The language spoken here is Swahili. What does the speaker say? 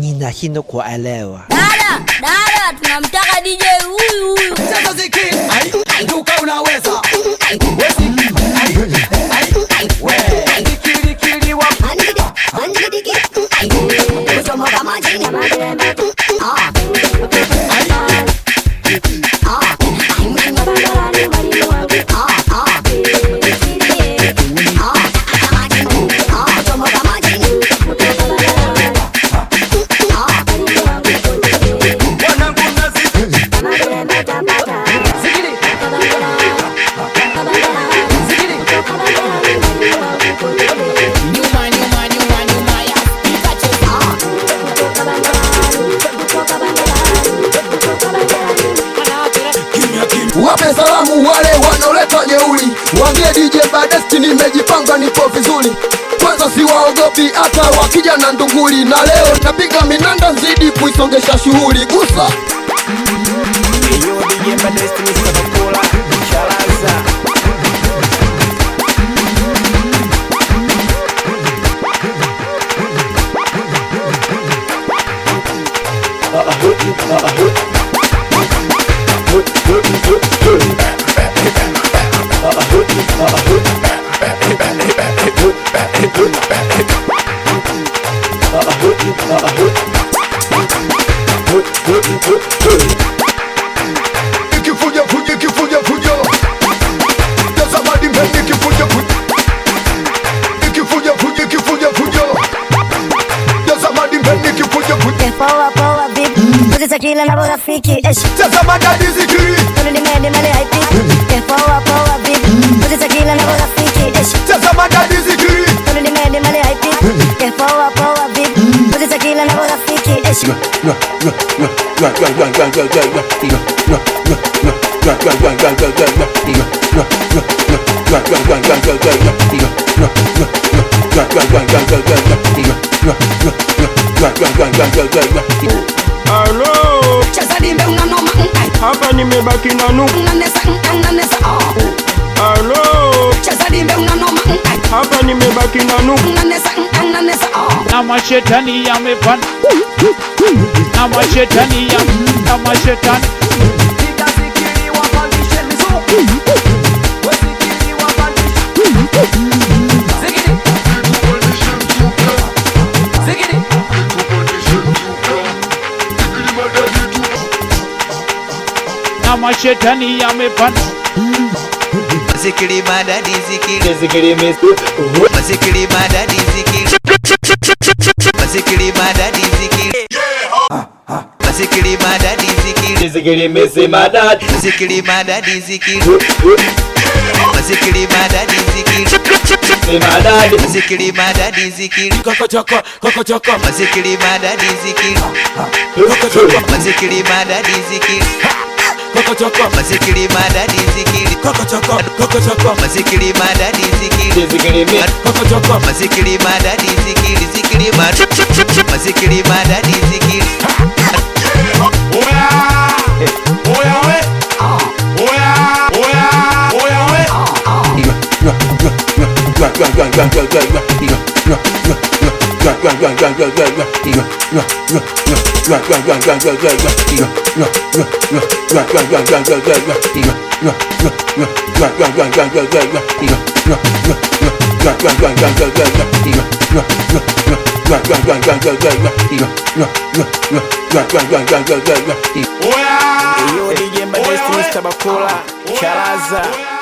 Ninashindwa kuelewa. Dada, tunamtaka DJ huyu. Sasa zikiri, duka unaweza. Zikiri wa Kuchomo kama jini ya magrebe. wape salamu wale wanaoleta jeuri, waambie DJ Badesti nimejipanga nipo vizuri. Kwanza siwaogopi hata wakija na ndunguli, na leo napiga minanda nzidi kuisongesha shughuli. Gusa DJ Badesti Mr. Chalaza. Poa vipi, mziki kila na rafiki tazama dadi zikiri, tulimedi mali haipiki. Poa vipi, mziki kila na rafiki tazama dadi zikiri, tulimedi mali haipiki. Poa vipi, mziki kila na rafiki Hello, cheza dimbe unanoma hapa nimebaki na nuku. unanesa. Hello, Cheza dimbe unanoma hapa nimebaki na nuku. unanesa. Na mashetani yamepanda, na mashetani na mashetani. Zikiri wapandishe mizuku, zikiri wapandishe zikiri Na mashetani yamepanda. Zikiri madadi zikiri Zikiri madadi zikiri Zikiri madadi zikiri Zikiri madadi zikiri Zikiri mese madadi. Zikiri madadi zikiri Zikiri madadi zikiri Madadi. Zikiri madadi zikiri Koko choko. Zikiri madadi zikiri Zikiri madadi zikiri Koko choko. Zikiri madadi zikiri Koko choko. Zikiri madadi zikiri Zikiri me. Koko choko. Zikiri madadi zikiri Zikiri madadi zikiri Yo DJ Badesti Mr. Chalaza.